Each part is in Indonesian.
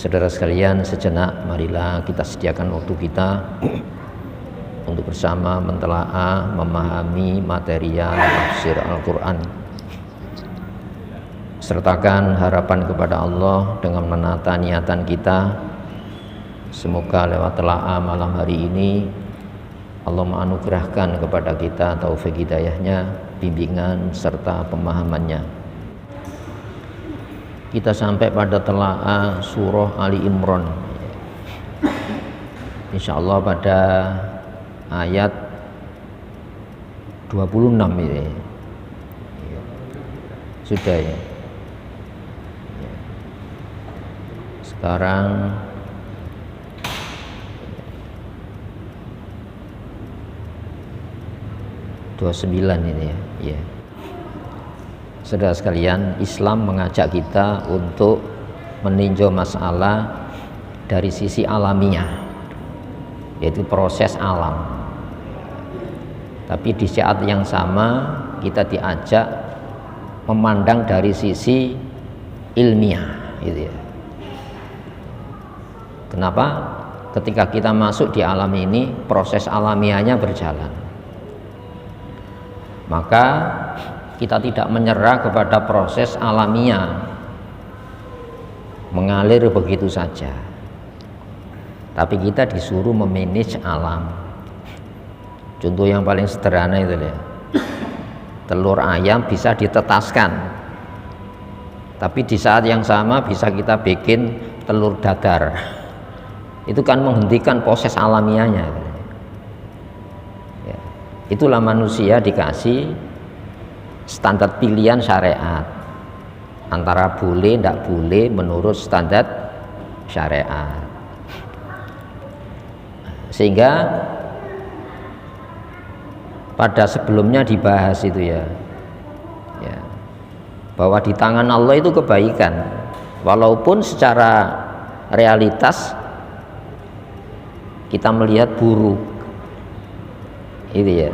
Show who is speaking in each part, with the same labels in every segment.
Speaker 1: Saudara sekalian, sejenak marilah kita sediakan waktu kita untuk bersama mentelaah, memahami material tafsir Al-Quran. Sertakan harapan kepada Allah dengan menata niatan kita. Semoga lewat telaah malam hari ini Allah menganugerahkan kepada kita taufik hidayahnya, bimbingan serta pemahamannya. Kita sampai pada telaah surah Ali Imran, insyaallah pada ayat 26 ini. Sudah ya. Sekarang ini ya. Saudara sekalian, Islam mengajak kita untuk meninjau masalah dari sisi alamiah, yaitu proses alam. Tapi di saat yang sama kita diajak memandang dari sisi ilmiah, gitu ya. Kenapa? Ketika kita masuk di alam ini, proses alamiahnya berjalan. Maka kita tidak menyerah kepada proses alamiah, mengalir begitu saja. Tapi kita disuruh memanage alam. Contoh yang paling sederhana itu ya, telur ayam bisa ditetaskan, tapi di saat yang sama bisa kita bikin telur dadar. Itu kan menghentikan proses alamiahnya. Ya. Itulah manusia dikasih standar pilihan syariat antara boleh tidak boleh menurut standar syariat, sehingga pada sebelumnya dibahas itu ya, bahwa di tangan Allah itu kebaikan, walaupun secara realitas kita melihat buruk, itu ya.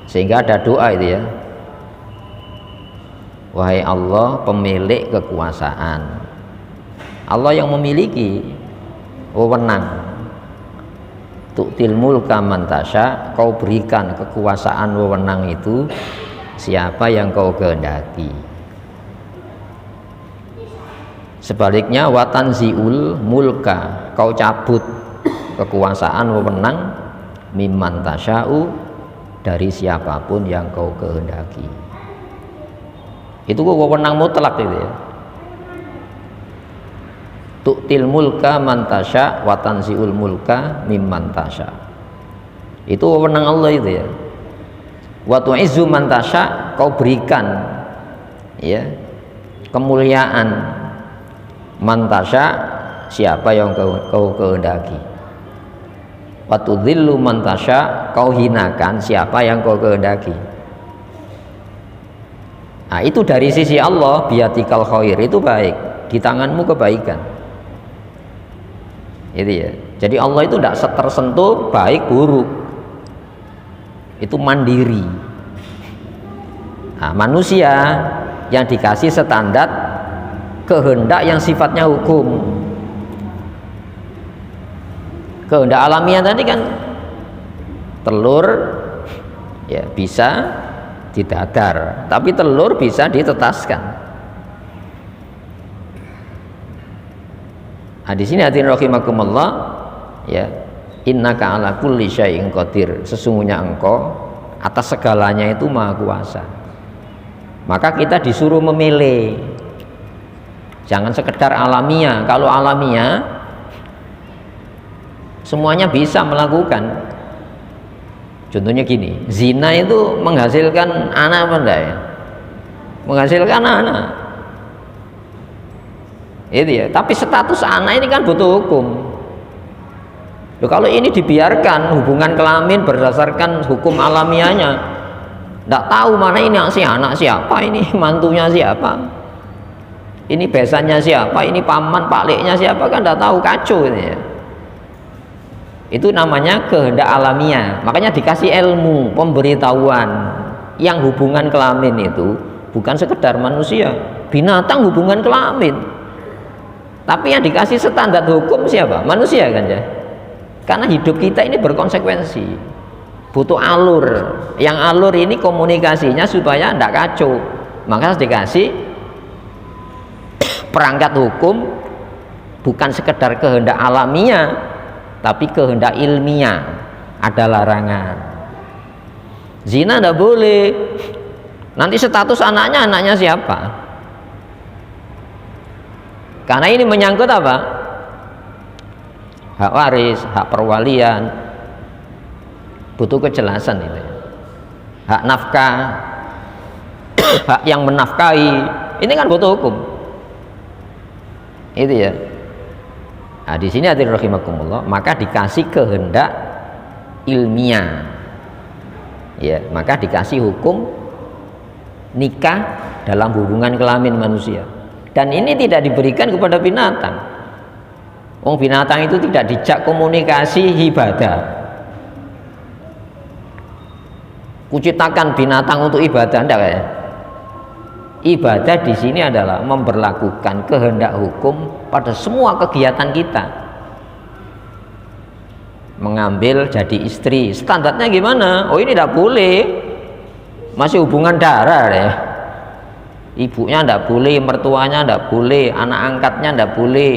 Speaker 1: Sehingga ada doa itu ya, wahai Allah pemilik kekuasaan, Allah yang memiliki wewenang, tu'til mulka man tasya, kau berikan kekuasaan wewenang itu siapa yang kau kehendaki. Sebaliknya watanziul mulka, kau cabut kekuasaan wewenang mimman tasya'u, dari siapapun yang kau kehendaki. Itu wewenang mutlak itu ya. Tu'til mulka man tasya wa tanzi'ul mulka mimman tasya. Itu wewenang Allah itu ya. Wa tu'izzu man tasya, kau berikan ya kemuliaan man tasya, siapa yang kau kehendaki. Watudhillu man tasya, kau hinakan siapa yang kau kehendaki. Nah, itu dari sisi Allah, biyatikal khair, itu baik, di tanganmu kebaikan. Itu ya. Jadi Allah itu tidak tersentuh baik buruk, itu mandiri. Nah, manusia yang dikasih standar kehendak yang sifatnya hukum. Kehendak alamiah tadi kan telur ya bisa didadar, tapi telur bisa ditetaskan. Nah, di sini hadirin rahimakumullah ya, innaka ala kulli syai'in qadir, sesungguhnya engkau atas segalanya itu maha kuasa. Maka kita disuruh memilih, jangan sekedar alamiah. Kalau alamiah semuanya bisa melakukan. Contohnya gini, zina itu menghasilkan anak apa enggak ya? Menghasilkan anak. Itu ya, tapi status anak ini kan butuh hukum. Loh, kalau ini dibiarkan hubungan kelamin berdasarkan hukum alamiahnya, enggak tahu mana ini si anak siapa, ini mantunya siapa, ini besannya siapa, ini paman pakliknya siapa, kan enggak tahu, kacau ini ya. Itu namanya kehendak alamiah. Makanya dikasih ilmu, pemberitahuan yang hubungan kelamin itu bukan sekedar manusia, binatang hubungan kelamin. Tapi yang dikasih standar hukum siapa? Manusia kan ya. Karena hidup kita ini berkonsekuensi, butuh alur. Yang alur ini komunikasinya supaya tidak kacau, maka harus dikasih perangkat hukum, bukan sekedar kehendak alamiah, tapi kehendak ilmiah. Ada larangan. Zina tidak boleh. Nanti status anaknya siapa? Karena ini menyangkut apa? Hak waris, hak perwalian, butuh kejelasan itu. Hak nafkah, hak yang menafkahi, ini kan butuh hukum. Itu ya. Nah, di sini hadirin rahimakumullah, maka dikasih kehendak ilmiah. Ya, maka dikasih hukum nikah dalam hubungan kelamin manusia. Dan ini tidak diberikan kepada binatang. Binatang itu tidak dijak komunikasi ibadah. Kuciptakan binatang untuk ibadah, enggak ya? Ibadah di sini adalah memberlakukan kehendak hukum pada semua kegiatan kita. Mengambil jadi istri, standarnya gimana? Oh, ini tidak boleh, masih hubungan darah ya. Ibunya tidak boleh, mertuanya tidak boleh, anak angkatnya tidak boleh,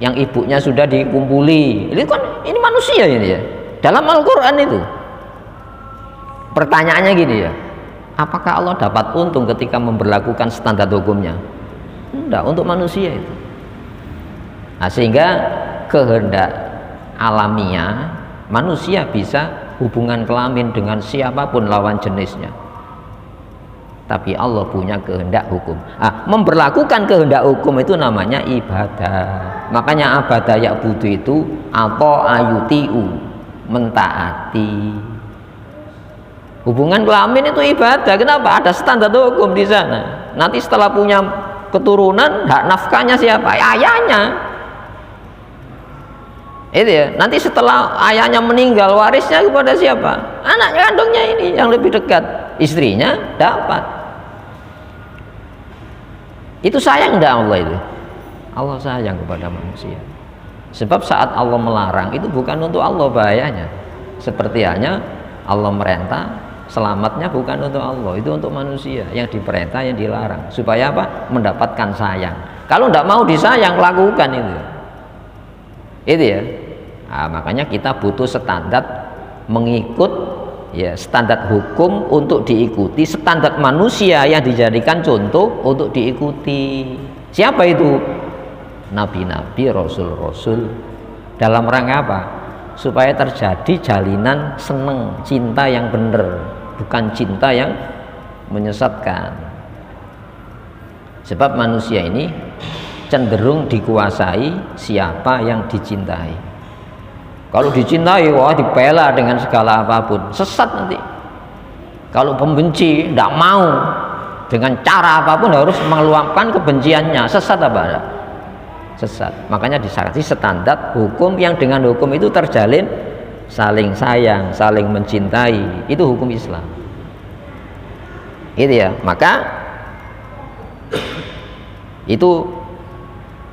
Speaker 1: yang ibunya sudah dikumpuli. Ini kan ini manusia ini ya. Dalam Al-Quran itu pertanyaannya gini ya, apakah Allah dapat untung ketika memberlakukan standar hukumnya? Tidak, untuk manusia itu. Nah, sehingga kehendak alamiah manusia bisa hubungan kelamin dengan siapapun lawan jenisnya. Tapi Allah punya kehendak hukum. Memberlakukan kehendak hukum itu namanya ibadah. Makanya abadah ya'budu itu apa ayutiu, mentaati. Hubungan kelamin itu ibadah. Kenapa? Ada standar hukum di sana. Nanti setelah punya keturunan, hak nafkahnya siapa? Ayahnya. Itu ya. Nanti setelah ayahnya meninggal, warisnya kepada siapa? Anak kandungnya ini yang lebih dekat. Istrinya dapat. Itu sayang enggak Allah itu? Allah sayang kepada manusia. Sebab saat Allah melarang itu bukan untuk Allah bahayanya. Seperti halnya Allah merintah, selamatnya bukan untuk Allah, itu untuk manusia. Yang diperintah, yang dilarang. Supaya apa? Mendapatkan sayang. Kalau enggak mau disayang, lakukan itu. Itu ya. Makanya kita butuh standar mengikut ya, standar hukum untuk diikuti, standar manusia yang dijadikan contoh untuk diikuti. Siapa itu? Nabi-nabi, rasul-rasul. Dalam rangka apa? Supaya terjadi jalinan seneng, cinta yang benar, bukan cinta yang menyesatkan. Sebab manusia ini cenderung dikuasai siapa yang dicintai. Kalau dicintai, wah dibela dengan segala apapun, sesat nanti. Kalau pembenci, tidak mau dengan cara apapun harus meluapkan kebenciannya, sesat apa? Sesat. Makanya disakati standar hukum yang dengan hukum itu terjalin saling sayang, saling mencintai. Itu hukum Islam. Itu ya. Maka itu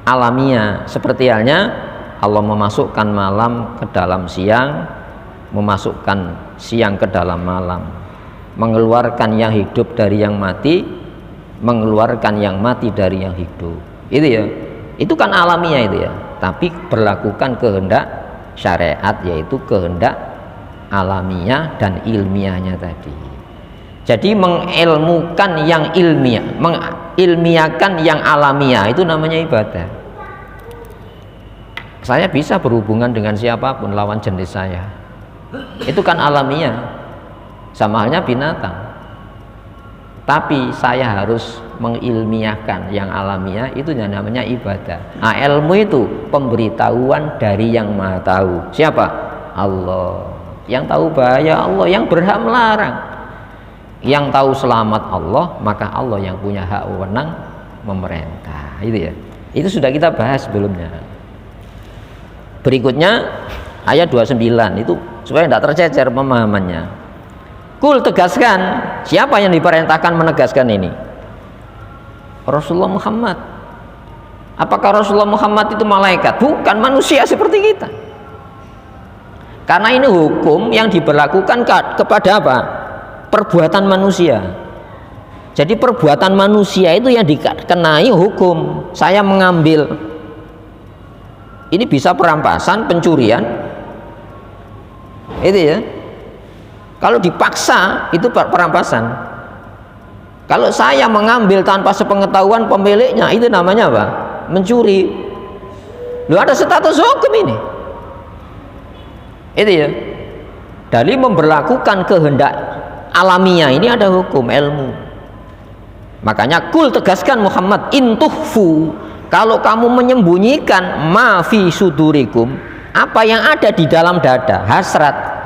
Speaker 1: alamiah. Seperti halnya Allah memasukkan malam ke dalam siang, memasukkan siang ke dalam malam, mengeluarkan yang hidup dari yang mati, mengeluarkan yang mati dari yang hidup. Itu ya, itu kan alamiah itu ya. Tapi berlakukan kehendak syariat, yaitu kehendak alamiah dan ilmiahnya tadi. Jadi mengilmukan yang ilmiah, mengilmiahkan yang alamiah, itu namanya ibadah. Saya bisa berhubungan dengan siapapun lawan jenis saya. Itu kan alamiah. Sama halnya binatang. Tapi saya harus mengilmiahkan yang alamiah, itu namanya ibadah. Ilmu itu pemberitahuan dari yang Maha Tahu. Siapa? Allah. Yang tahu bahaya Allah, yang berhak melarang. Yang tahu selamat Allah, maka Allah yang punya hak wewenang memerintah. Itu ya. Itu sudah kita bahas sebelumnya. Berikutnya ayat 29 itu supaya tidak tercecer pemahamannya. Kul, tegaskan. Siapa yang diperintahkan menegaskan ini? Rasulullah Muhammad. Apakah Rasulullah Muhammad itu malaikat? Bukan, manusia seperti kita. Karena ini hukum yang diberlakukan kepada apa? Perbuatan manusia. Jadi perbuatan manusia itu yang dikenai hukum. Saya mengambil, ini bisa perampasan, pencurian, itu ya. Kalau dipaksa itu perampasan. Kalau saya mengambil tanpa sepengetahuan pemiliknya, itu namanya apa? Mencuri. Lu ada status hukum ini. Itu ya. Dari memberlakukan kehendak alamiah ini ada hukum ilmu. Makanya kul, tegaskan Muhammad, intuhfu, kalau kamu menyembunyikan ma fi sudurikum, apa yang ada di dalam dada, hasrat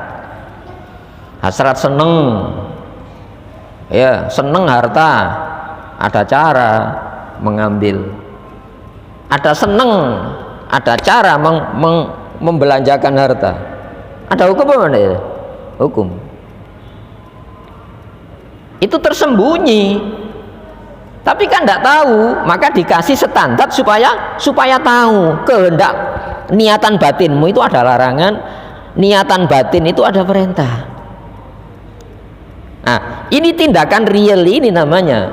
Speaker 1: seneng, ya seneng harta, ada cara mengambil, ada seneng, ada cara membelanjakan harta, ada hukum apa ya? Hukum itu tersembunyi, tapi kan tidak tahu, maka dikasih standar supaya tahu kehendak niatan batinmu itu ada larangan, niatan batin itu ada perintah. Nah, ini tindakan real, ini namanya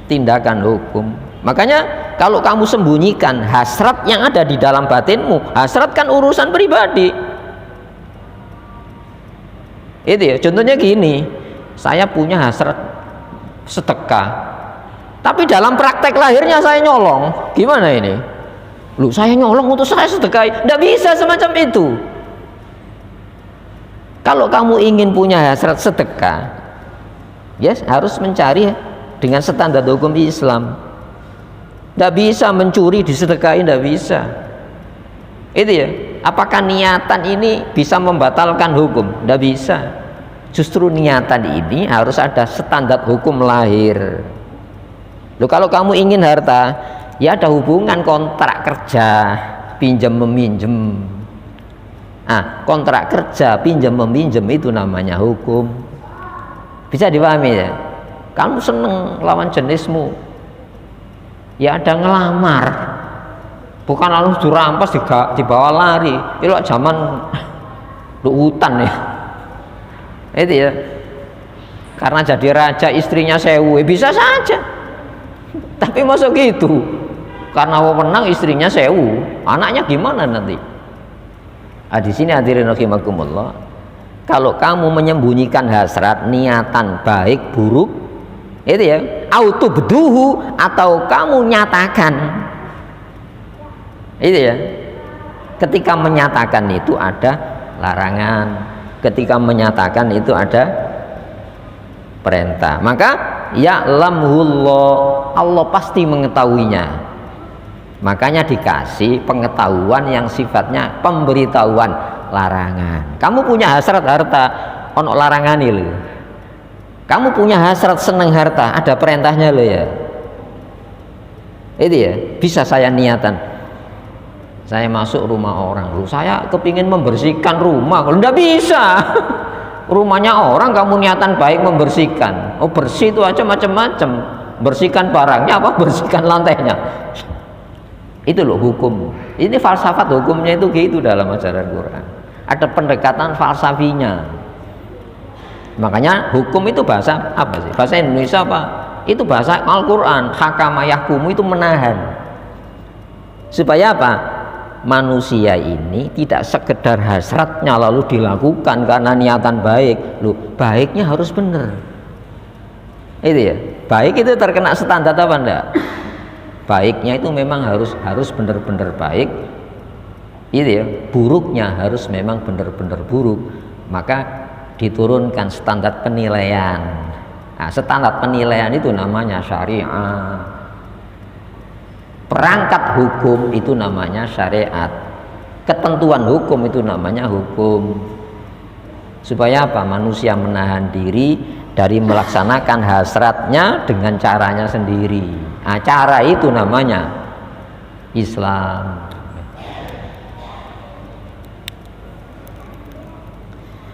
Speaker 1: tindakan hukum. Makanya kalau kamu sembunyikan hasrat yang ada di dalam batinmu, hasrat kan urusan pribadi. Itu ya, contohnya gini, saya punya hasrat sedekah, tapi dalam praktek lahirnya saya nyolong. Gimana ini? Lu, saya nyolong untuk saya sedekah, tidak bisa semacam itu. Kalau kamu ingin punya hasrat sedekah, yes, harus mencari dengan standar hukum Islam. Tidak bisa mencuri disedekahin, tidak bisa. Itu ya. Apakah niatan ini bisa membatalkan hukum? Tidak bisa. Justru niatan ini harus ada standar hukum lahir. Loh, kalau kamu ingin harta, ya ada hubungan kontrak kerja, pinjam meminjam. Kontrak kerja, pinjam meminjam itu namanya hukum. Bisa dipahami ya? Kamu seneng lawan jenismu, ya ada ngelamar, bukan lalu dirampas dibawa lari. Itu zaman hutan ya. Itu ya. Karena jadi raja istrinya sewu, bisa saja. Tapi masuk gitu. Karena wewenang istrinya sewu, anaknya gimana nanti? Di sini hadirin rahimakumullah, kalau kamu menyembunyikan hasrat, niatan baik buruk, itu ya, auto beduhu, atau kamu nyatakan, itu ya. Ketika menyatakan itu ada larangan, ketika menyatakan itu ada perintah, maka ya'lamhullah, Allah pasti mengetahuinya. Makanya dikasih pengetahuan yang sifatnya pemberitahuan, larangan. Kamu punya hasrat harta, ono larangan lho. Kamu punya hasrat seneng harta, ada perintahnya lho ya. Itu ya, bisa saya niatan, saya masuk rumah orang, lu saya kepingin membersihkan rumah, kalau ndak bisa. Rumahnya orang kamu niatan baik membersihkan, oh bersih itu aja macam-macam, bersihkan barangnya apa, bersihkan lantainya. Itu loh hukum. Ini falsafat hukumnya itu gitu dalam ajaran Quran. Ada pendekatan falsafinya. Makanya hukum itu bahasa apa sih? Bahasa Indonesia apa? Itu bahasa Al-Quran. Hakama yahkumu itu menahan. Supaya apa? Manusia ini tidak sekedar hasratnya lalu dilakukan karena niatan baik. Loh, baiknya harus benar. Itu ya. Baik itu terkena standar apa enggak? Baiknya itu memang harus benar-benar baik, itu ya. Buruknya harus memang benar-benar buruk, maka diturunkan standar penilaian. Nah, standar penilaian itu namanya syariat. Perangkat hukum itu namanya syariat. Ketentuan hukum itu namanya hukum. Supaya apa? Manusia menahan diri dari melaksanakan hasratnya dengan caranya sendiri. Nah, cara itu namanya Islam.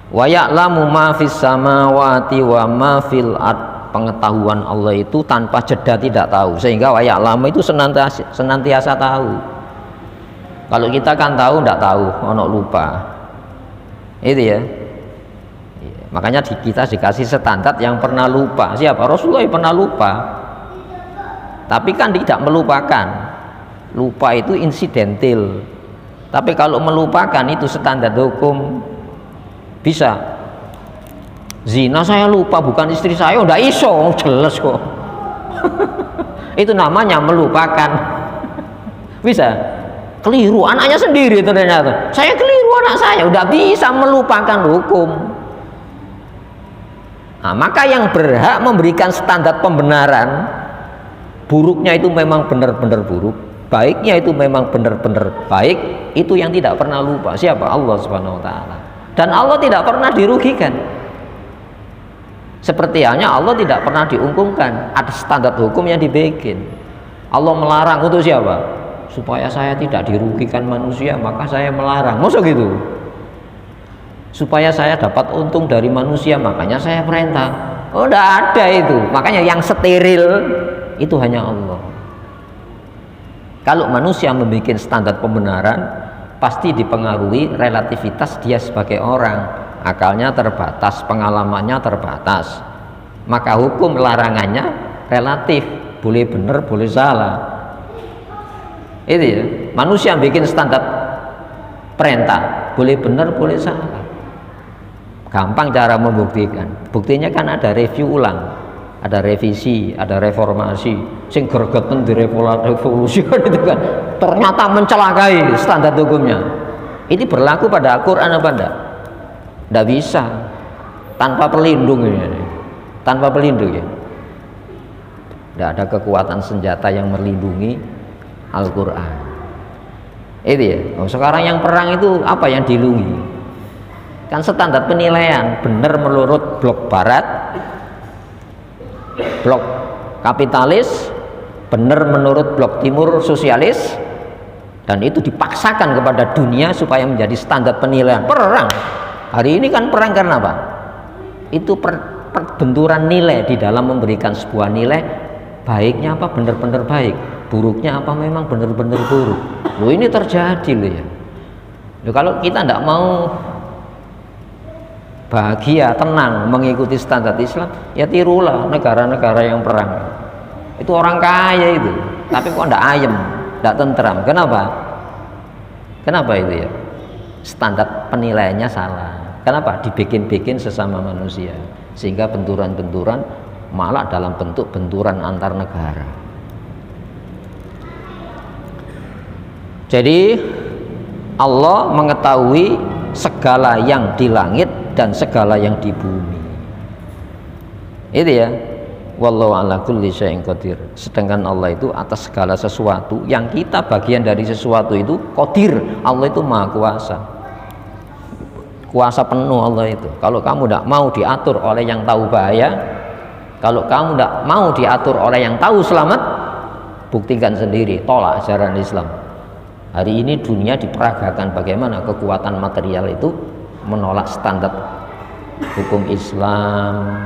Speaker 1: Wa ya'lamu ma fis samawati wa ma fil ard. Pengetahuan Allah itu tanpa jeda tidak tahu, sehingga wa ya'lamu itu senantiasa tahu. Kalau kita kan tahu tidak tahu, ono lupa. Itu ya. Makanya kita dikasih standar yang pernah lupa. Siapa? Rasulullah yang pernah lupa. Tapi kan tidak melupakan. Lupa itu insidental. Tapi kalau melupakan itu standar hukum. Bisa. Zina saya lupa, bukan istri saya. Oh, enggak iso, jelas kok. Itu namanya melupakan. Bisa. Keliru anaknya sendiri ternyata. Saya keliru anak saya, udah bisa melupakan hukum. Nah, maka yang berhak memberikan standar pembenaran, buruknya itu memang benar-benar buruk, baiknya itu memang benar-benar baik, itu yang tidak pernah lupa. Siapa? Allah Subhanahu wa taala. Dan Allah tidak pernah dirugikan. Seperti halnya Allah tidak pernah diungkungkan. Ada standar hukum yang dibikin. Allah melarang untuk siapa? Supaya saya tidak dirugikan manusia, maka saya melarang. Masa gitu? Supaya saya dapat untung dari manusia, makanya saya perintah. Oh, tidak ada itu. Makanya yang steril itu hanya Allah. Kalau manusia membuat standar pembenaran, pasti dipengaruhi relativitas dia sebagai orang. Akalnya terbatas, pengalamannya terbatas. Maka hukum larangannya relatif, boleh benar, boleh salah. Itu ya. Manusia yang bikin standar perintah, boleh benar, boleh salah. Gampang cara membuktikan. Buktinya kan ada review ulang, ada revisi, ada reformasi. Sing gregeten di revolusi itu kan ternyata mencelakai standar hukumnya. Ini berlaku pada Al-Qur'an apa enggak? Enggak bisa. Tanpa pelindung ini. Tanpa pelindung ya. Enggak ada kekuatan senjata yang melindungi Al-Qur'an. Itu ya. Oh, sekarang yang perang itu apa yang dilindungi? Kan standar penilaian benar menurut blok barat, blok kapitalis, benar menurut blok timur sosialis, dan itu dipaksakan kepada dunia supaya menjadi standar penilaian. Perang hari ini kan perang karena apa? Itu perbenturan nilai di dalam memberikan sebuah nilai. Baiknya apa? Benar-benar baik, buruknya apa? Memang benar-benar buruk. Loh, ini terjadi loh ya. Loh, kalau kita tidak mau bahagia, tenang mengikuti standar Islam, ya tirulah negara-negara yang perang. Itu orang kaya itu, tapi kok ndak ayem, ndak tentram. Kenapa? Kenapa itu ya? Standar penilaiannya salah. Kenapa? Dibikin-bikin sesama manusia, sehingga benturan-benturan malah dalam bentuk benturan antar negara. Jadi Allah mengetahui segala yang di langit dan segala yang di bumi. Itu ya. Wallahu ala kulli syai'in qadir. Sedangkan Allah itu atas segala sesuatu, yang kita bagian dari sesuatu itu qadir. Allah itu maha kuasa. Kuasa penuh Allah itu. Kalau kamu tidak mau diatur oleh yang tahu bahaya, kalau kamu tidak mau diatur oleh yang tahu selamat, buktikan sendiri, tolak ajaran Islam. Hari ini dunia diperagakan bagaimana kekuatan material itu menolak standar hukum Islam.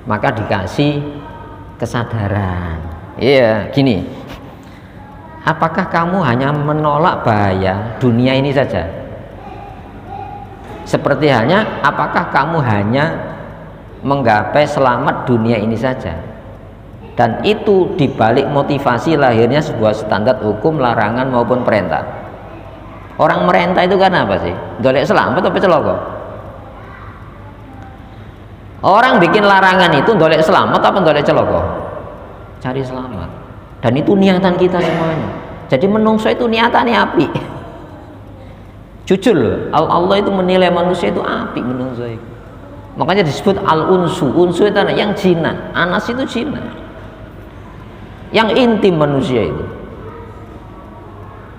Speaker 1: Maka dikasih kesadaran. Iya, gini. Apakah kamu hanya menolak bahaya dunia ini saja? Seperti halnya, apakah kamu hanya menggapai selamat dunia ini saja? Dan itu dibalik motivasi lahirnya sebuah standar hukum, larangan maupun perintah. Orang merintah itu kan apa sih? Dolek selamat atau celaka? Orang bikin larangan itu dolek selamat apa dolek celaka? Cari selamat. Dan itu niatan kita semuanya. Jadi menungso itu niatannya api. Jujur loh, Allah itu menilai manusia itu api menungso itu. Makanya disebut al-unsu. Unsu itu yang jinak. Anas itu jinak. Yang intim manusia itu.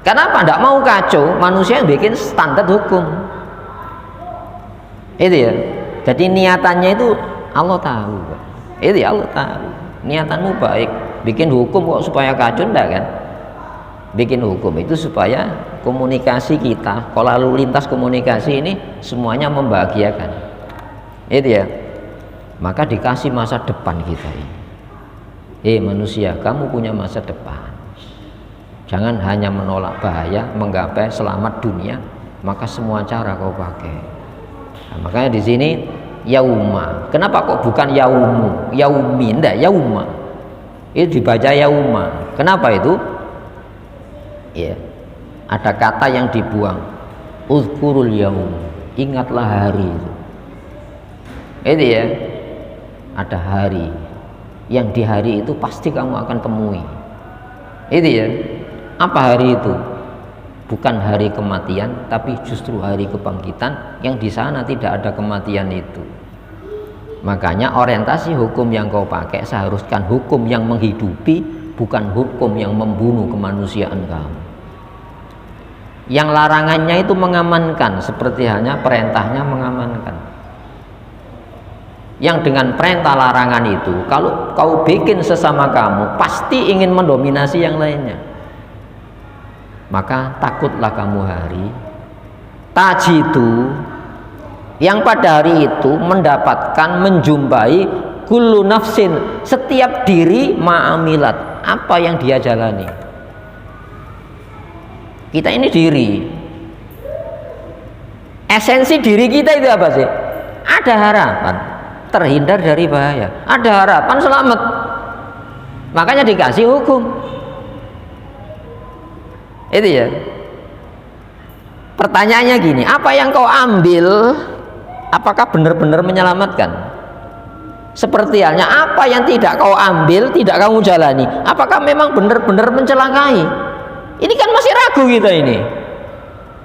Speaker 1: Kenapa tidak mau kacau? Manusia yang bikin standar hukum. Itu ya. Jadi niatannya itu Allah tahu. Itu ya, Allah tahu. Niatanmu baik, bikin hukum kok supaya kacau, enggak kan? Bikin hukum itu supaya komunikasi kita, kalau lalu lintas komunikasi ini semuanya membahagiakan, itu ya. Maka dikasih masa depan kita ini. Manusia, kamu punya masa depan. Jangan hanya menolak bahaya, menggapai selamat dunia, maka semua cara kau pakai. Nah, makanya di sini yauma. Kenapa kok bukan yaumu, yaumi, enggak, yauma. Itu dibaca yauma. Kenapa itu? Ya, ada kata yang dibuang. Uzkurul yaum, ingatlah hari itu. Itu ya, ada hari. Yang di hari itu pasti kamu akan temui. Itu ya. Apa hari itu? Bukan hari kematian, tapi justru hari kebangkitan, yang di sana tidak ada kematian itu. Makanya orientasi hukum yang kau pakai seharusnya hukum yang menghidupi, bukan hukum yang membunuh kemanusiaan kamu. Yang larangannya itu mengamankan, seperti hanya perintahnya mengamankan. Yang dengan perintah larangan itu, kalau kau bikin sesama kamu, pasti ingin mendominasi yang lainnya. Maka takutlah kamu hari tajidu, yang pada hari itu mendapatkan, menjumpai kullu nafsin, setiap diri ma'amilat, apa yang dia jalani. Kita ini diri, esensi diri kita itu apa sih? Ada harapan terhindar dari bahaya, ada harapan selamat, makanya dikasih hukum. Itu ya. Pertanyaannya gini, apa yang kau ambil apakah benar-benar menyelamatkan? Seperti halnya apa yang tidak kau ambil, tidak kamu jalani, apakah memang benar-benar mencelakai? Ini kan masih ragu kita ini.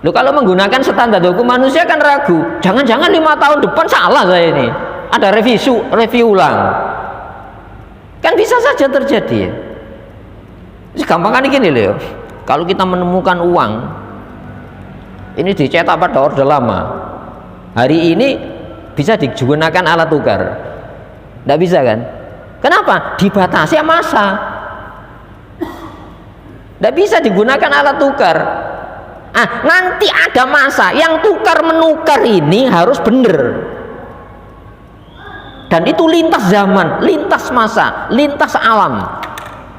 Speaker 1: Loh, kalau menggunakan standar hukum manusia kan ragu. Jangan-jangan 5 tahun depan salah saya ini. Ada review ulang. Kan bisa saja terjadi. Gampang kan gini loh. Kalau kita menemukan uang ini dicetak pada orde lama, hari ini bisa digunakan alat tukar, tidak bisa kan? Kenapa? Dibatasi masa, tidak bisa digunakan alat tukar. Nanti ada masa yang tukar menukar ini harus benar, dan itu lintas zaman, lintas masa, lintas alam,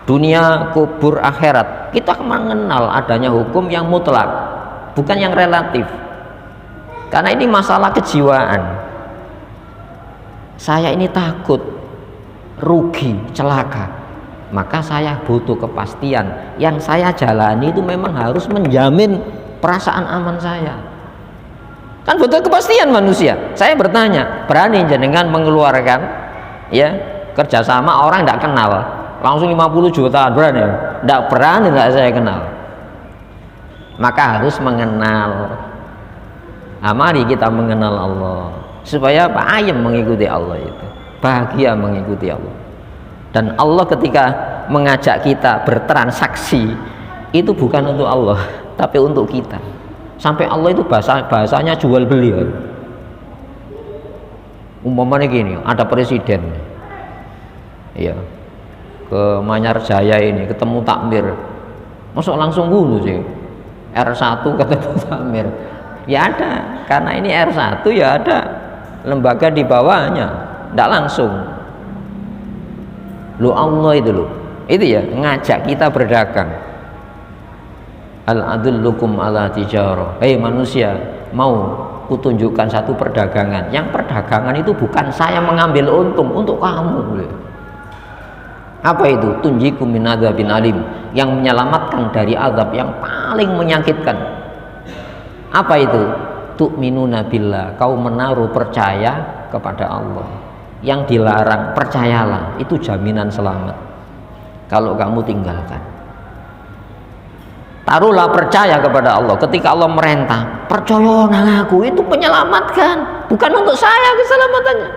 Speaker 1: dunia, kubur, akhirat. Kita mengenal adanya hukum yang mutlak, bukan yang relatif. Karena ini masalah kejiwaan. Saya ini takut rugi, celaka, maka saya butuh kepastian. Yang saya jalani itu memang harus menjamin perasaan aman saya. Kan butuh kepastian manusia. Saya bertanya, berani jenengan mengeluarkan ya kerjasama orang tidak kenal langsung 50 juta, berani? Tidak berani, tidak saya kenal. Maka harus mengenal. Mari kita mengenal Allah supaya apa? Ayam mengikuti Allah itu, bahagia mengikuti Allah. Dan Allah ketika mengajak kita bertransaksi itu bukan untuk Allah, tapi untuk kita. Sampai Allah itu bahasanya jual beli. Umpamanya gini, ada presiden, ya, ke Manyarjaya ini ketemu takmir, masuk langsung bunuh sih, R1 ketemu takmir. Ya ada, karena ini R1 ya ada lembaga di bawahnya, tidak langsung. Lo Allah itu lo, itu ya ngajak kita berdagang. Al-adullukum ala tijarah. Hei manusia, mau kutunjukkan satu perdagangan. Yang perdagangan itu bukan saya mengambil untung untuk kamu. Apa itu? Tunjikum min adzabin alim, yang menyelamatkan dari azab yang paling menyakitkan. Apa itu? Tu'minuna billah, kau menaruh percaya kepada Allah. Yang dilarang, percayalah, itu jaminan selamat kalau kamu tinggalkan. Taruhlah percaya kepada Allah. Ketika Allah merintah, percaya nang aku, itu menyelamatkan, bukan untuk saya keselamatannya.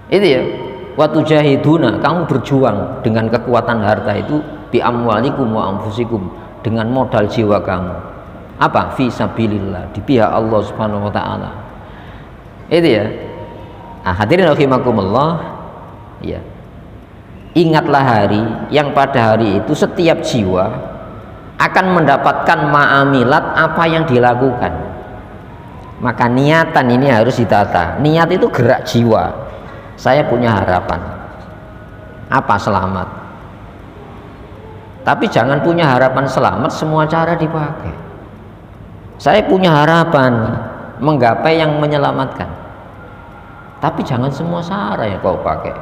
Speaker 1: Itu ya, waktu jahiduna, kamu berjuang dengan kekuatan harta itu, bi amwalikum wa anfusikum, dengan modal jiwa kamu. Apa? Fi sabilillah, di pihak Allah Subhanahu wa taala. Itu ya. Hadirin rahimakumullah, ya. Ingatlah hari yang pada hari itu setiap jiwa akan mendapatkan ma'amilat, apa yang dilakukan. Maka niatan ini harus ditata. Niat itu gerak jiwa. Saya punya harapan. Apa? Selamat. Tapi jangan punya harapan selamat semua cara dipakai. Saya punya harapan menggapai yang menyelamatkan. Tapi jangan semua cara yang kau pakai.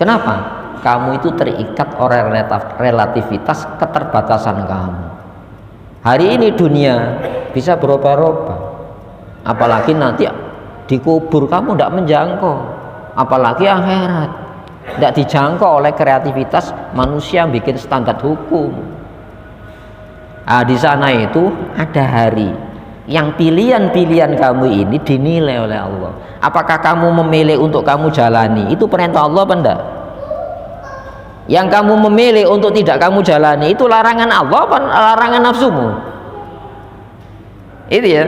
Speaker 1: Kenapa? Kamu itu terikat oleh relativitas keterbatasan kamu. Hari ini dunia bisa berubah-ubah, apalagi nanti dikubur kamu tidak menjangkau, apalagi akhirat tidak dijangkau oleh kreativitas manusia yang bikin standar hukum. Di sana itu ada hari yang pilihan-pilihan kamu ini dinilai oleh Allah. Apakah kamu memilih untuk kamu jalani itu perintah Allah apa enggak? Yang kamu memilih untuk tidak kamu jalani itu larangan Allah apa larangan nafsumu? Itu ya.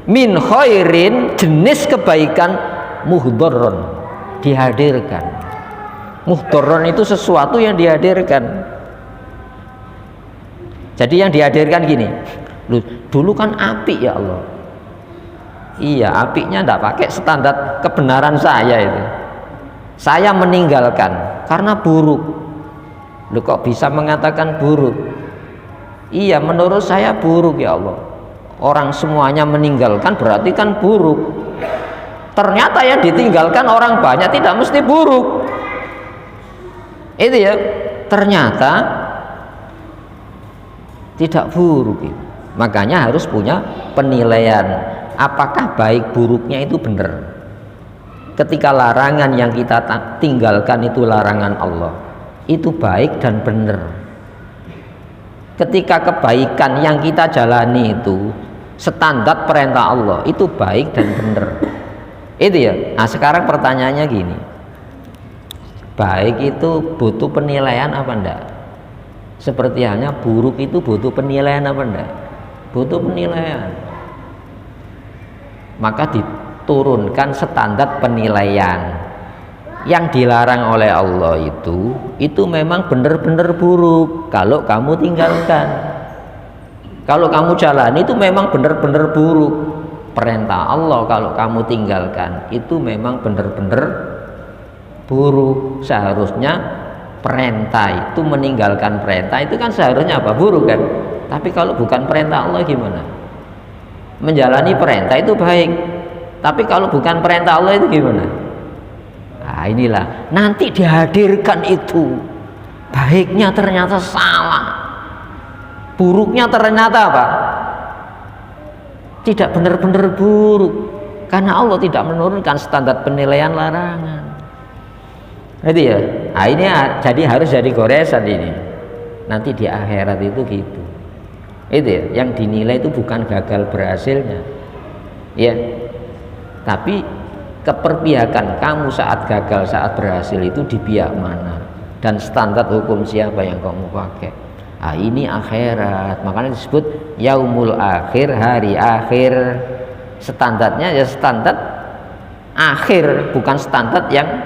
Speaker 1: Min khairin, jenis kebaikan, muhdharron, dihadirkan. Muhdharron itu sesuatu yang dihadirkan. Jadi yang dihadirkan gini, loh, dulu kan apik ya Allah. Iya, apiknya enggak pakai standar kebenaran saya itu. Saya meninggalkan karena buruk. Loh, kok bisa mengatakan buruk? Iya, menurut saya buruk ya Allah. Orang semuanya meninggalkan berarti kan buruk. Ternyata yang ditinggalkan orang banyak tidak mesti buruk. Itu ya, ternyata tidak buruk itu. Makanya harus punya penilaian, apakah baik buruknya itu benar. Ketika larangan yang kita tinggalkan itu larangan Allah, itu baik dan benar. Ketika kebaikan yang kita jalani itu standar perintah Allah, itu baik dan benar. Itu ya. Nah sekarang pertanyaannya gini, baik itu butuh penilaian apa enggak? Seperti halnya buruk itu butuh penilaian apa enggak? Butuh penilaian. Maka diturunkan standar penilaian. Yang dilarang oleh Allah itu memang benar-benar buruk kalau kamu tinggalkan. Kalau kamu jalani itu memang benar-benar buruk. Perintah Allah kalau kamu tinggalkan itu memang benar-benar buruk. Seharusnya perintah itu, meninggalkan perintah itu kan seharusnya apa? Buruk kan? Tapi kalau bukan perintah Allah gimana? Menjalani perintah itu baik, tapi kalau bukan perintah Allah itu gimana? Nah inilah nanti dihadirkan itu, baiknya ternyata salah, buruknya ternyata apa? Tidak benar-benar buruk, karena Allah tidak menurunkan standar penilaian larangan. Itu ya. Nah ini jadi harus jadi goresan ini. Nanti di akhirat itu gitu. Itu ya, yang dinilai itu bukan gagal berhasilnya, ya, tapi keperpihakan kamu saat gagal, saat berhasil itu di pihak mana, dan standar hukum siapa yang kamu pakai. Nah ini akhirat, makanya disebut yaumul akhir, hari akhir. Standarnya ya standar akhir, bukan standar yang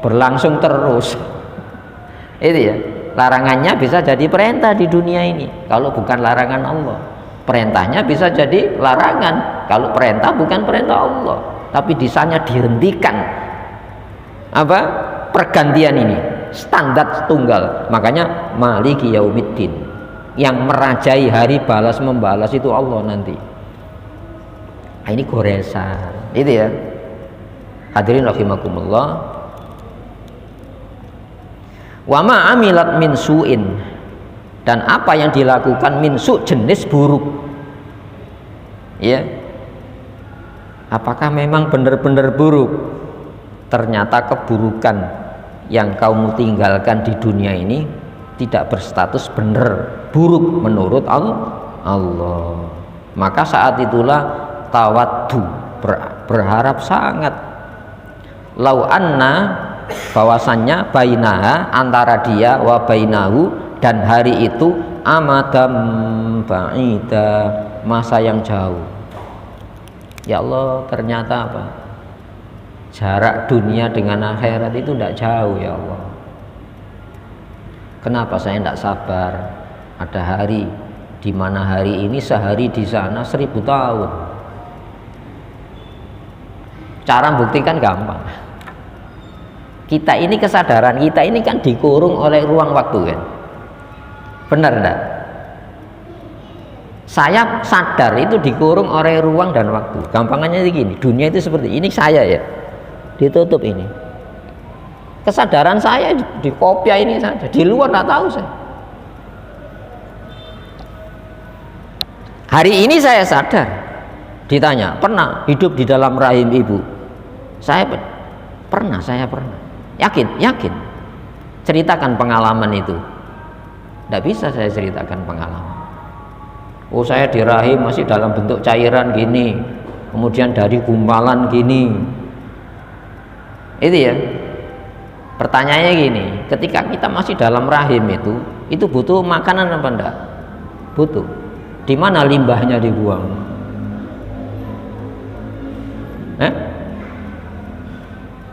Speaker 1: berlangsung terus. Itu ya. Larangannya bisa jadi perintah di dunia ini kalau bukan larangan Allah. Perintahnya bisa jadi larangan kalau perintah bukan perintah Allah. Tapi di sana dihentikan apa? Pergantian ini, standar tunggal. Makanya Maliki Yaumiddin, yang merajai hari balas membalas itu Allah nanti. Nah, ini goresan. Itu ya. Hadirin rahimakumullah. Wa ma amilat min su'in, dan apa yang dilakukan min su' jenis buruk, ya, apakah memang benar-benar buruk? Ternyata keburukan yang kamu tinggalkan di dunia ini tidak berstatus benar, buruk menurut Allah. Maka saat itulah tawaddu, berharap sangat, lau anna, bahwasannya bainaha, antara dia, wa bainahu, dan hari itu, amadam ba'ida, masa yang jauh. Ya Allah, ternyata apa? Jarak dunia dengan akhirat itu tidak jauh ya Allah. Kenapa saya tidak sabar? Ada hari di mana hari ini sehari di sana 1000 tahun. Cara buktikan gampang. Kita ini kesadaran kita ini kan dikurung oleh ruang waktu kan. Benar enggak? Saya sadar itu dikurung oleh ruang dan waktu. Gampangannya begini, dunia itu seperti ini, saya ya ditutup ini. Kesadaran saya di kopia ini saja, di luar nggak tahu saya. Hari ini saya sadar, ditanya, pernah hidup di dalam rahim ibu? Saya pernah. Yakin. Ceritakan pengalaman itu. Tidak bisa saya ceritakan pengalaman. Oh, saya di rahim masih dalam bentuk cairan gini, kemudian dari gumpalan gini. Itu ya. Pertanyaannya gini, ketika kita masih dalam rahim itu butuh makanan apa enggak? Butuh. Di mana limbahnya dibuang?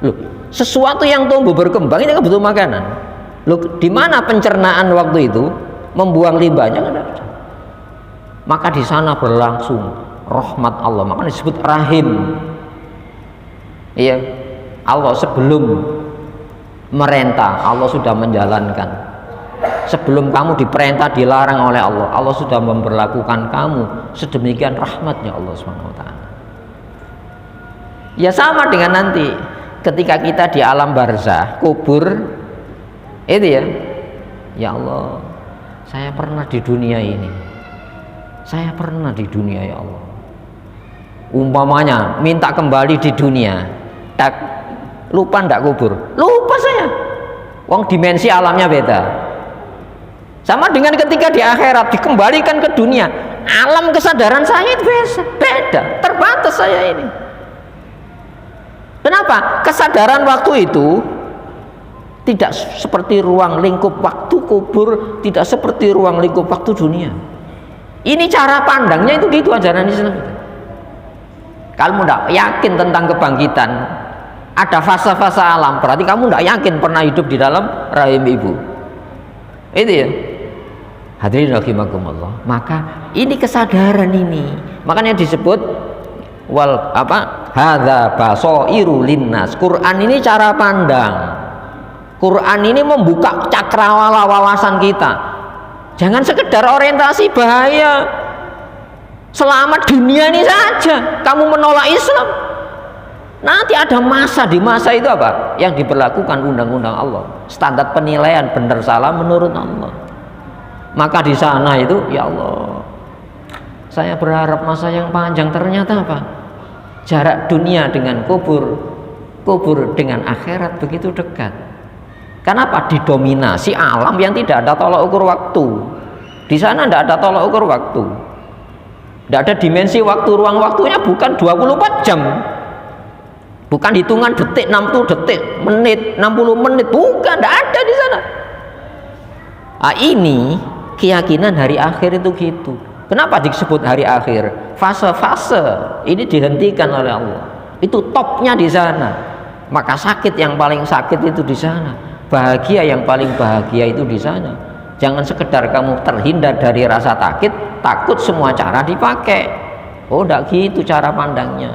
Speaker 1: Loh, sesuatu yang tumbuh berkembang ini kan butuh makanan. Loh, di mana pencernaan waktu itu membuang limbahnya? Enggak ada. Maka di sana berlangsung rahmat Allah, maka disebut rahim. Iya, Allah sebelum merintah, Allah sudah menjalankan. Sebelum kamu diperintah, dilarang oleh Allah, Allah sudah memperlakukan kamu sedemikian rahmatnya Allah SWT. Ya sama dengan nanti ketika kita di alam barzah, kubur, itu ya, ya Allah, saya pernah di dunia ini. Saya pernah di dunia ya Allah. Umpamanya minta kembali di dunia, tak lupa ndak kubur? Lupa saya. Wong dimensi alamnya beda. Sama dengan ketika di akhirat dikembalikan ke dunia, alam kesadaran saya itu beda, terbatas saya ini. Kenapa? Kesadaran waktu itu tidak seperti ruang lingkup waktu kubur, tidak seperti ruang lingkup waktu dunia. Ini cara pandangnya itu gitu ajaran Islam. Kalau tidak yakin tentang kebangkitan, ada fase-fase alam, berarti kamu tidak yakin pernah hidup di dalam rahim ibu. Itu ya. Hadirin rahimakumullah. Maka ini kesadaran ini. Makanya disebut hadza basairu linnas. Quran ini cara pandang. Quran ini membuka cakrawala wawasan kita. Jangan sekedar orientasi bahaya. Selamat dunia ini saja kamu menolak Islam. Nanti ada masa, di masa itu apa? Yang diberlakukan undang-undang Allah. Standar penilaian benar salah menurut Allah. Maka di sana itu, ya Allah, saya berharap masa yang panjang, ternyata apa? Jarak dunia dengan kubur dengan akhirat begitu dekat. Kenapa? Didominasi alam yang tidak ada tolak ukur waktu. Di sana tidak ada tolak ukur waktu. Tidak ada dimensi waktu, ruang waktunya bukan 24 jam. Bukan hitungan detik, 60 detik, menit, 60 menit, bukan, tidak ada di sana. Nah, ini keyakinan hari akhir itu gitu. Kenapa disebut hari akhir? Fase-fase ini dihentikan oleh Allah. Itu topnya di sana. Maka sakit yang paling sakit itu di sana. Bahagia yang paling bahagia itu di sana. Jangan sekedar kamu terhindar dari rasa takut semua cara dipakai. Oh, tidak gitu cara pandangnya.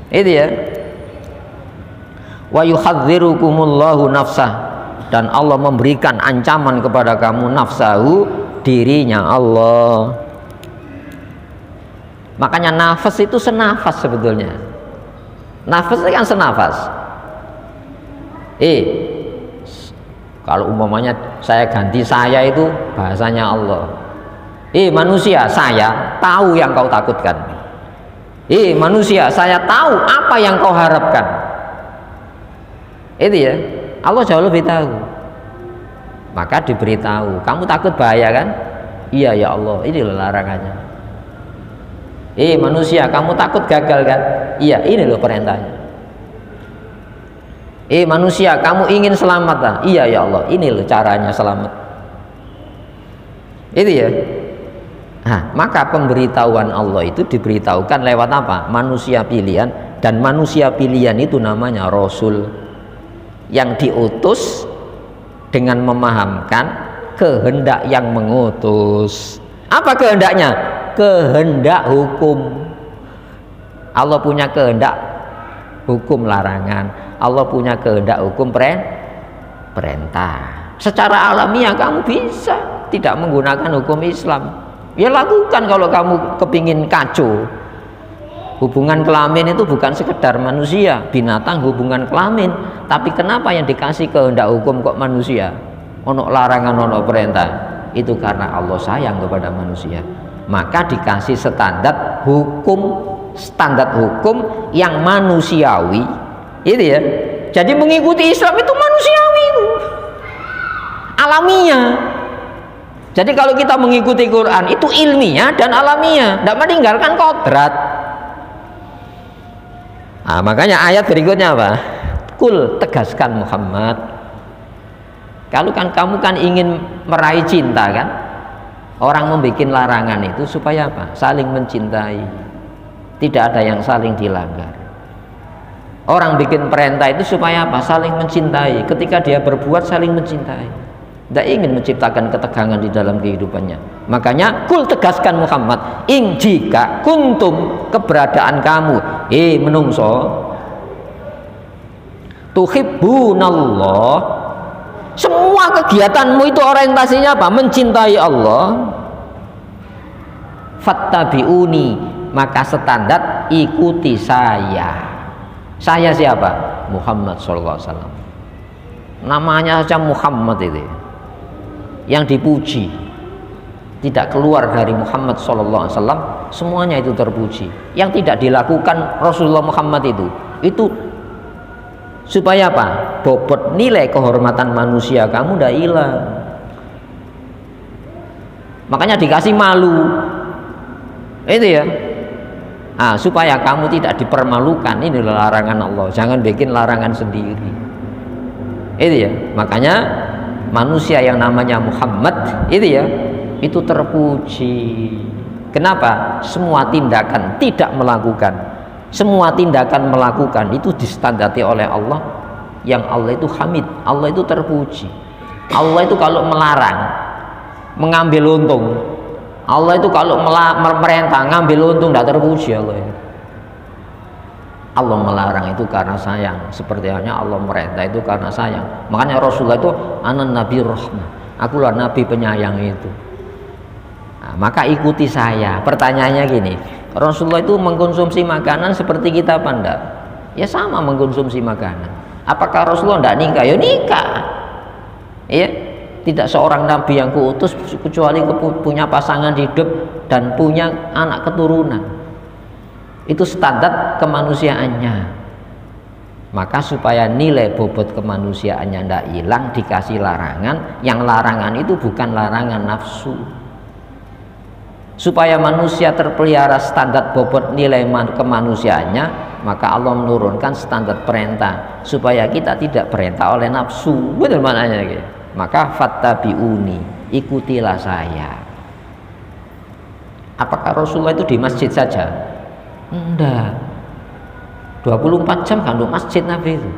Speaker 1: Itu ya. Wa yuhadzirukumullahu nafsah, dan Allah memberikan ancaman kepada kamu, nafsahu, dirinya Allah. Makanya nafas itu senafas sebetulnya. Nafas itu kan senafas. Kalau umpamanya saya ganti saya itu bahasanya Allah. Manusia, saya tahu yang kau takutkan. Manusia, saya tahu apa yang kau harapkan. Itu ya, Allah jauh lebih tahu. Maka diberitahu, kamu takut bahaya kan? Iya ya Allah, ini loh larangannya. Manusia, kamu takut gagal kan? Iya, ini loh perintahnya. Manusia, kamu ingin selamat lah? Iya ya Allah, ini loh caranya selamat. Itu ya. Nah, maka pemberitahuan Allah itu diberitahukan lewat apa? Manusia pilihan, dan manusia pilihan itu namanya Rasul, yang diutus dengan memahamkan kehendak yang mengutus. Apa kehendaknya? Kehendak hukum. Allah punya kehendak hukum larangan, Allah punya kehendak hukum perintah. Secara alamiah kamu bisa tidak menggunakan hukum Islam, ya lakukan. Kalau kamu kepingin kacau, hubungan kelamin itu bukan sekedar manusia, binatang hubungan kelamin, tapi kenapa yang dikasih kehendak hukum kok manusia? Ono larangan, ono perintah. Itu karena Allah sayang kepada manusia, maka dikasih standar hukum yang manusiawi, itu ya. Jadi mengikuti Islam itu manusiawi, itu alamiah. Jadi kalau kita mengikuti Quran itu ilmiah dan alamiah, tidak meninggalkan kodrat. Nah, makanya ayat berikutnya apa? Kul, tegaskan Muhammad. Kalau kan kamu kan ingin meraih cinta kan, orang membuat larangan itu supaya apa? Saling mencintai, tidak ada yang saling dilanggar. Orang bikin perintah itu supaya apa? Saling mencintai. Ketika dia berbuat saling mencintai, tidak ingin menciptakan ketegangan di dalam kehidupannya. Makanya kul, tegaskan Muhammad, ing jika kuntum, keberadaan kamu menungso, tuhibbunallah, semua kegiatanmu itu orientasinya apa? Mencintai Allah. Fattabi'uni, maka standar ikuti saya. Saya siapa? Muhammad sallallahu alaihi wasallam. Namanya saja Muhammad itu yang dipuji, tidak keluar dari Muhammad sallallahu alaihi wasallam, semuanya itu terpuji. Yang tidak dilakukan Rasulullah Muhammad itu supaya apa? Bobot nilai kehormatan manusia kamu udah hilang. Makanya dikasih malu, itu ya. Supaya kamu tidak dipermalukan. Ini larangan Allah, jangan bikin larangan sendiri, itu ya. Makanya manusia yang namanya Muhammad itu ya, itu terpuji. Kenapa? Semua tindakan tidak melakukan, semua tindakan melakukan itu distandati oleh Allah, yang Allah itu hamid, Allah itu terpuji. Allah itu kalau melarang mengambil untung, Allah itu kalau memerintah ngambil untung tidak terpuji Allah ya. Allah melarang itu karena sayang, seperti halnya Allah merintah itu karena sayang. Makanya Rasulullah itu anan nabi rahmah, akulah nabi penyayang itu. Maka ikuti saya. Pertanyaannya gini, Rasulullah itu mengkonsumsi makanan seperti kita apa enggak? Ya sama, mengkonsumsi makanan. Apakah Rasulullah enggak nikah? Ya nikah. Ya, tidak seorang nabi yang kuutus kecuali punya pasangan hidup dan punya anak keturunan. Itu standar kemanusiaannya. Maka supaya nilai bobot kemanusiaannya tidak hilang, dikasih larangan. Yang larangan itu bukan larangan nafsu. Supaya manusia terpelihara standar bobot nilai kemanusiaannya, maka Allah menurunkan standar perintah supaya kita tidak perintah oleh nafsu. Betul maknanya gitu. Maka fattabi'uni, ikutilah saya. Apakah Rasulullah itu di masjid saja? Enggak. 24 jam kan di masjid Nabi itu.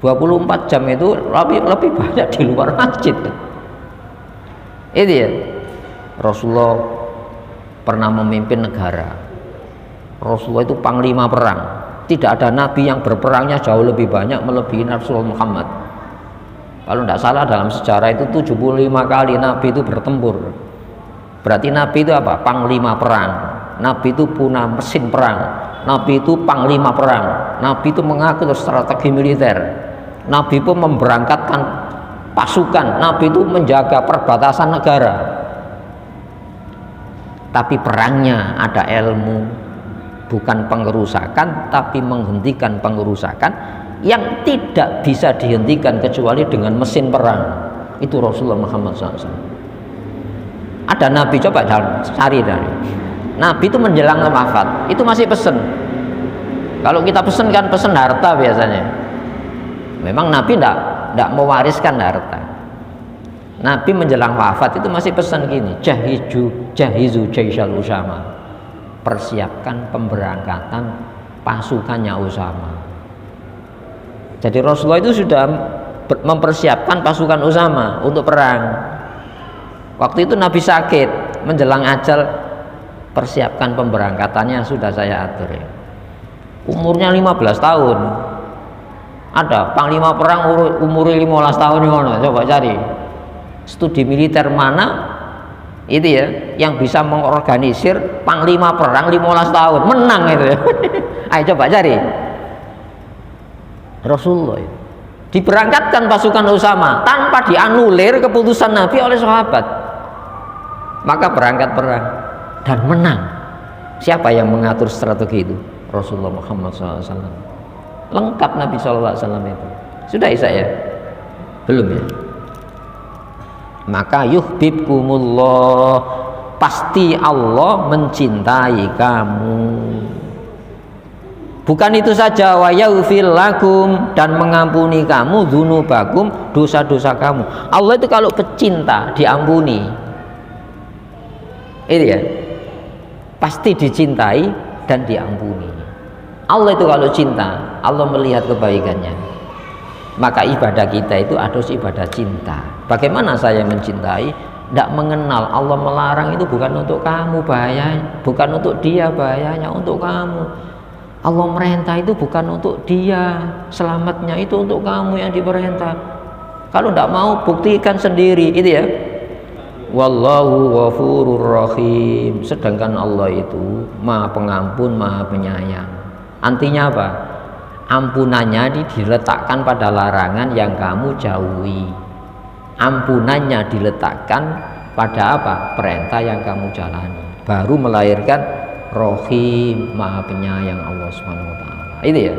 Speaker 1: 24 jam itu lebih banyak di luar masjid. Itu ya. Rasulullah pernah memimpin negara. Rasulullah itu panglima perang. Tidak ada nabi yang berperangnya jauh lebih banyak melebihi Rasulullah Muhammad. Kalau tidak salah dalam sejarah itu 75 kali Nabi itu bertempur. Berarti Nabi itu apa? Panglima perang. Nabi itu punya mesin perang. Nabi itu panglima perang. Nabi itu mengatur strategi militer. Nabi itu memberangkatkan pasukan. Nabi itu menjaga perbatasan negara. Tapi perangnya ada ilmu, bukan pengerusakan, tapi menghentikan pengerusakan yang tidak bisa dihentikan kecuali dengan mesin perang. Itu Rasulullah Muhammad SAW. Ada Nabi, coba cari dari Nabi itu menjelang wafat itu masih pesen. Kalau kita pesen kan pesen harta biasanya. Memang Nabi tidak mewariskan harta. Nabi menjelang wafat itu masih pesan gini, jahizu jaishal Usama, persiapkan pemberangkatan pasukannya Usama. Jadi Rasulullah itu sudah mempersiapkan pasukan Usama untuk perang. Waktu itu Nabi sakit, menjelang ajal, persiapkan pemberangkatannya sudah saya atur ya. Umurnya 15 tahun. Ada panglima perang umur 15 tahun ngono, coba cari. Studi militer mana itu ya yang bisa mengorganisir panglima perang 15 tahun, menang itu ya. Ayo coba cari. Rasulullah itu diberangkatkan pasukan Usama tanpa dianulir keputusan Nabi oleh sahabat, maka berangkat perang dan menang. Siapa yang mengatur strategi itu? Rasulullah Muhammad SAW. Lengkap Nabi SAW itu. Sudah Isa ya? Belum ya? Maka yuhibbukumullah, pasti Allah mencintai kamu. Bukan itu saja, wa yaghfir lakum, dan mengampuni kamu dzunubakum, dosa-dosa kamu. Allah itu kalau pecinta diampuni. Itu ya. Pasti dicintai dan diampuni. Allah itu kalau cinta, Allah melihat kebaikannya. Maka ibadah kita itu harus ibadah cinta. Bagaimana saya mencintai? Tidak mengenal. Allah melarang itu bukan untuk kamu bahayanya, bukan untuk dia bahayanya, untuk kamu. Allah merintah itu bukan untuk dia, selamatnya itu untuk kamu yang diperintah. Kalau tidak mau, buktikan sendiri, itu ya. Wallahu ghafurur rahim. Sedangkan Allah itu Maha Pengampun, Maha Penyayang. Artinya apa? Ampunannya diletakkan pada larangan yang kamu jauhi. Ampunannya diletakkan pada apa? Perintah yang kamu jalani. Baru melahirkan Rohim, Maha Penyayang Allah Subhanahu wa taala. Itu ya.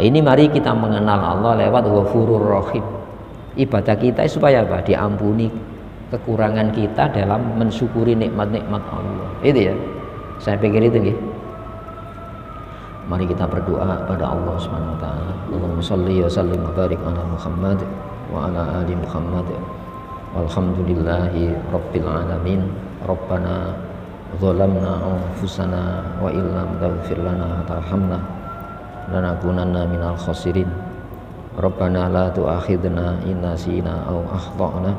Speaker 1: Ini mari kita mengenal Allah lewat Ghafurur Rahim. Ibadah kita supaya apa? Diampuni kekurangan kita dalam mensyukuri nikmat-nikmat Allah. Itu ya. Saya pikir itu nggih. Mari kita berdoa pada Allah Subhanahu wa taala. Allahumma shalli wa sallim wa barik ala Muhammad wa ala ali Muhammad. Walhamdulillahi rabbil alamin. Rabbana zalamna anfusana wa illam taghfir lana wa tarhamna lanakunanna minal khasirin. Rabbana la tu'akhidna in nasina aw akhtana.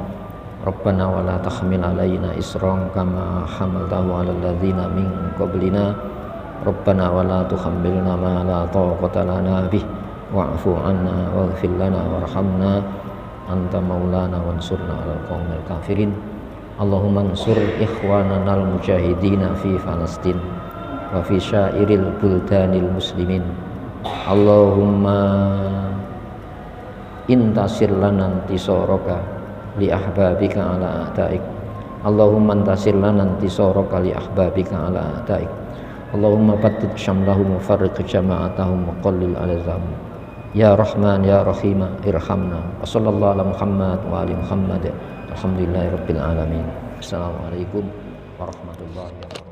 Speaker 1: Rabbana wa la tahmil alaina isran kama hamaltahu 'alal ladzina min qablina. Rabbana wa la tuhammilna ma la taqata lana bih wa'fu 'anna waghfir lana warhamna anta maulana wansurna 'alal qaumil kafirin. Allahumma ansur ikhwanana al-mujahidina fi Palestin wa fi syairil buldanil muslimin. Allahumma intasir lana intisaraka li ahbabika ala a'daik. Allahumma intasir lana intisaraka li ahbabika ala a'daik. Allahumma battid syamlahum wa farriq jama'atahum wa qallil alazam. Ya Rahman ya Rahim irhamna. Wa sallallahu ala Muhammad wa ali Muhammad. Alhamdulillahirabbil alamin. Assalamualaikum warahmatullahi wabarakatuh.